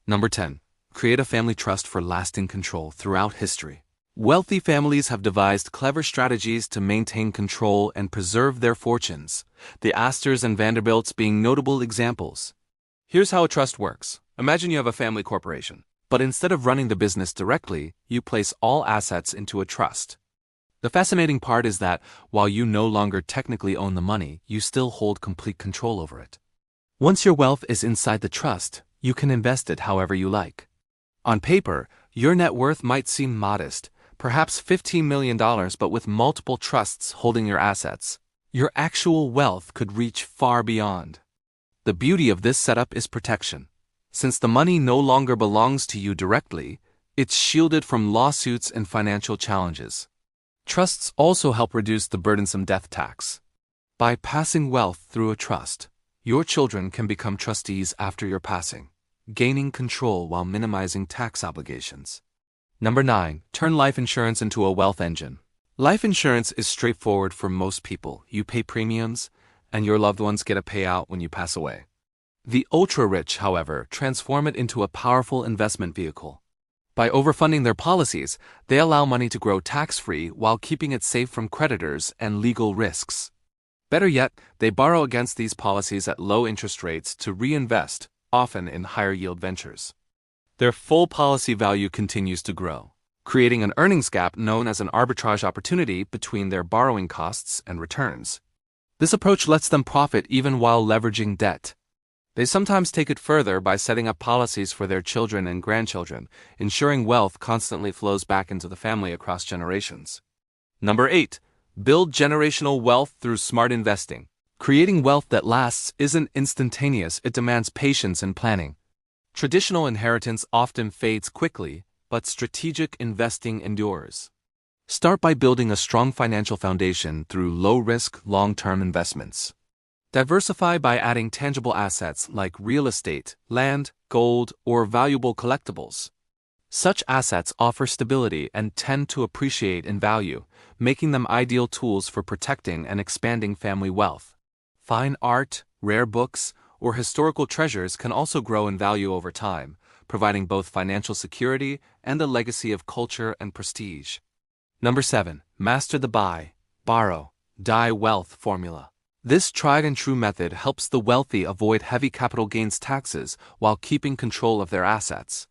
Number 10. Create a family trust for lasting control throughout history. Wealthy families have devised clever strategies to maintain control and preserve their fortunes, the Astors and Vanderbilts being notable examples. Here's how a trust works. Imagine you have a family corporation, but instead of running the business directly, you place all assets into a trust. The fascinating part is that, while you no longer technically own the money, you still hold complete control over it. Once your wealth is inside the trust, you can invest it however you like. On paper, your net worth might seem modest, perhaps $15 million, but with multiple trusts holding your assets, your actual wealth could reach far beyond. The beauty of this setup is protection. Since the money no longer belongs to you directly, it's shielded from lawsuits and financial challenges. Trusts also help reduce the burdensome death tax. By passing wealth through a trust, your children can become trustees after your passing, gaining control while minimizing tax obligations. Number 9. Turn life insurance into a wealth engine. Life insurance is straightforward for most people. You pay premiums, and your loved ones get a payout when you pass away. The ultra-rich, however, transform it into a powerful investment vehicle. By overfunding their policies, they allow money to grow tax-free while keeping it safe from creditors and legal risks. Better yet, they borrow against these policies at low interest rates to reinvest, often in higher-yield ventures. Their full policy value continues to grow, creating an earnings gap known as an arbitrage opportunity between their borrowing costs and returns. This approach lets them profit even while leveraging debt. They sometimes take it further by setting up policies for their children and grandchildren, ensuring wealth constantly flows back into the family across generations. Number 8. Build generational wealth through smart investing. Creating wealth that lasts isn't instantaneous, it demands patience and planning. Traditional inheritance often fades quickly, but strategic investing endures. Start by building a strong financial foundation through low-risk, long-term investments. Diversify by adding tangible assets like real estate, land, gold, or valuable collectibles. Such assets offer stability and tend to appreciate in value, making them ideal tools for protecting and expanding family wealth. Fine art, rare books, or historical treasures can also grow in value over time, providing both financial security and a legacy of culture and prestige. Number 7. Master the buy, borrow, die wealth formula. This tried-and-true method helps the wealthy avoid heavy capital gains taxes while keeping control of their assets.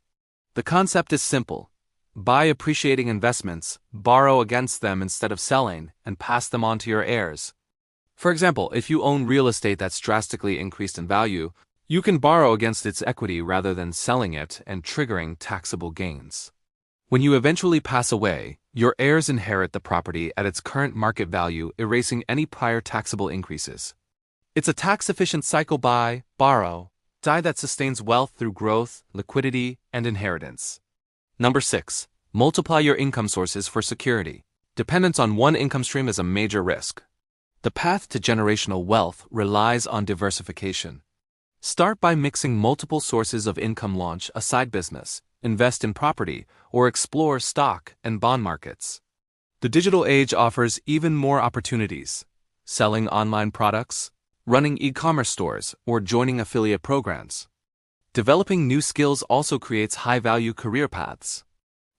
The concept is simple. Buy appreciating investments, borrow against them instead of selling, and pass them on to your heirs. For example, if you own real estate that's drastically increased in value, you can borrow against its equity rather than selling it and triggering taxable gains. When you eventually pass away, your heirs inherit the property at its current market value, erasing any prior taxable increases. It's a tax-efficient cycle: buy, borrow, die that sustains wealth through growth, liquidity, and inheritance. Number 6. Multiply your income sources for security. Dependence on one income stream is a major risk. The path to generational wealth relies on diversification. Start by mixing multiple sources of income. Launch a side business, invest in property, or explore stock and bond markets. The digital age offers even more opportunities. Selling online products, running e-commerce stores, or joining affiliate programs. Developing new skills also creates high-value career paths.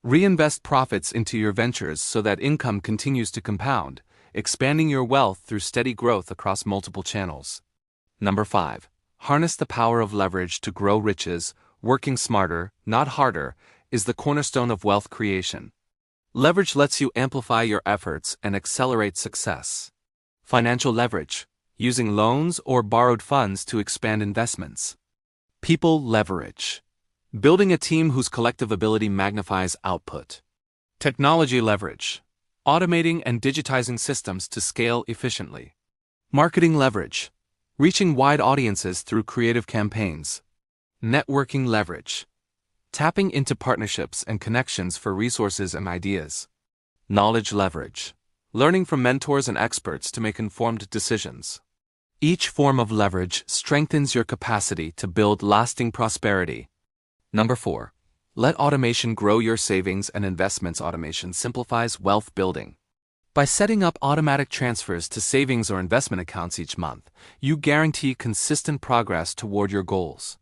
Reinvest profits into your ventures so that income continues to compound, expanding your wealth through steady growth across multiple channels. Number 5. Harness the power of leverage to grow riches. Working smarter, not harder, is the cornerstone of wealth creation. Leverage lets you amplify your efforts and accelerate success. Financial leverage, using loans or borrowed funds to expand investments. People leverage, building a team whose collective ability magnifies output. Technology leverage, automating and digitizing systems to scale efficiently. Marketing leverage, reaching wide audiences through creative campaigns. Networking leverage, tapping into partnerships and connections for resources and ideas. Knowledge leverage, learning from mentors and experts to make informed decisions. Each form of leverage strengthens your capacity to build lasting prosperity. Number 4. Let automation grow your savings and investments. Automation simplifies wealth building. By setting up automatic transfers to savings or investment accounts each month, you guarantee consistent progress toward your goals.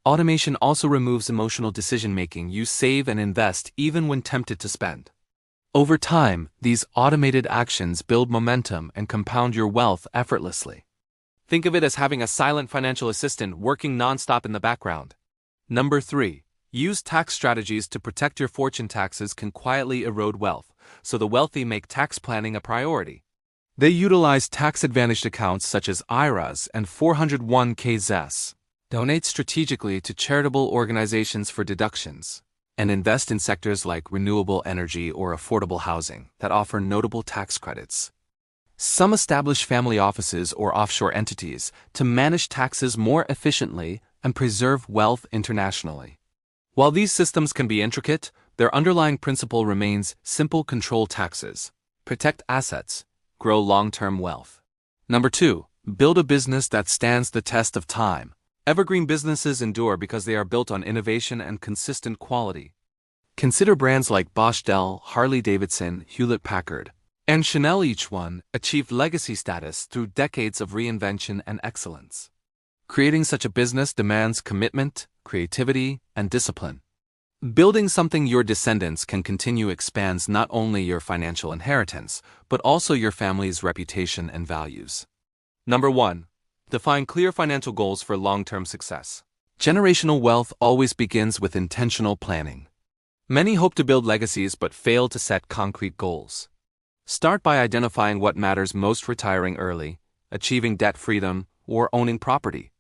Automation also removes emotional decision-making. You save and invest even when tempted to spend. Over time, these automated actions build momentum and compound your wealth effortlessly. Think of it as having a silent financial assistant working non-stop in the background. Number 3. Use tax strategies to protect your fortune. Taxes can quietly erode wealth, so the wealthy make tax planning a priority. They utilize tax-advantaged accounts such as IRAs and 401ks, donate strategically to charitable organizations for deductions, and invest in sectors like renewable energy or affordable housing that offer notable tax credits. Some establish family offices or offshore entities to manage taxes more efficiently and preserve wealth internationally. While these systems can be intricate, their underlying principle remains simple: control taxes, protect assets, grow long-term wealth. Number 2. Build a business that stands the test of time. Evergreen businesses endure because they are built on innovation and consistent quality. Consider brands like Bosch, Dell, Harley-Davidson, Hewlett-Packard, and Chanel. Each one achieved legacy status through decades of reinvention and excellence. Creating such a business demands commitment, creativity, and discipline. Building something your descendants can continue expands not only your financial inheritance, but also your family's reputation and values. Number 1. Define clear financial goals for long-term success. Generational wealth always begins with intentional planning. Many hope to build legacies but fail to set concrete goals. Start by identifying what matters most: retiring early, achieving debt freedom, or owning property.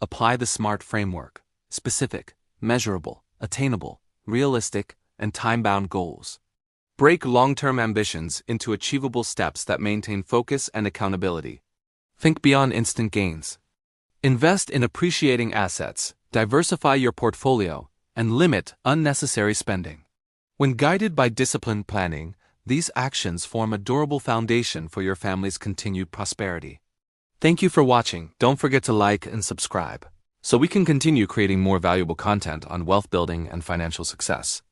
Apply the SMART framework: specific, measurable, attainable, realistic, and time-bound goals. Break long-term ambitions into achievable steps that maintain focus and accountability. Think beyond instant gains. Invest in appreciating assets, diversify your portfolio, and limit unnecessary spending. When guided by disciplined planning, these actions form a durable foundation for your family's continued prosperity. Thank you for watching. Don't forget to like and subscribe, so we can continue creating more valuable content on wealth building and financial success.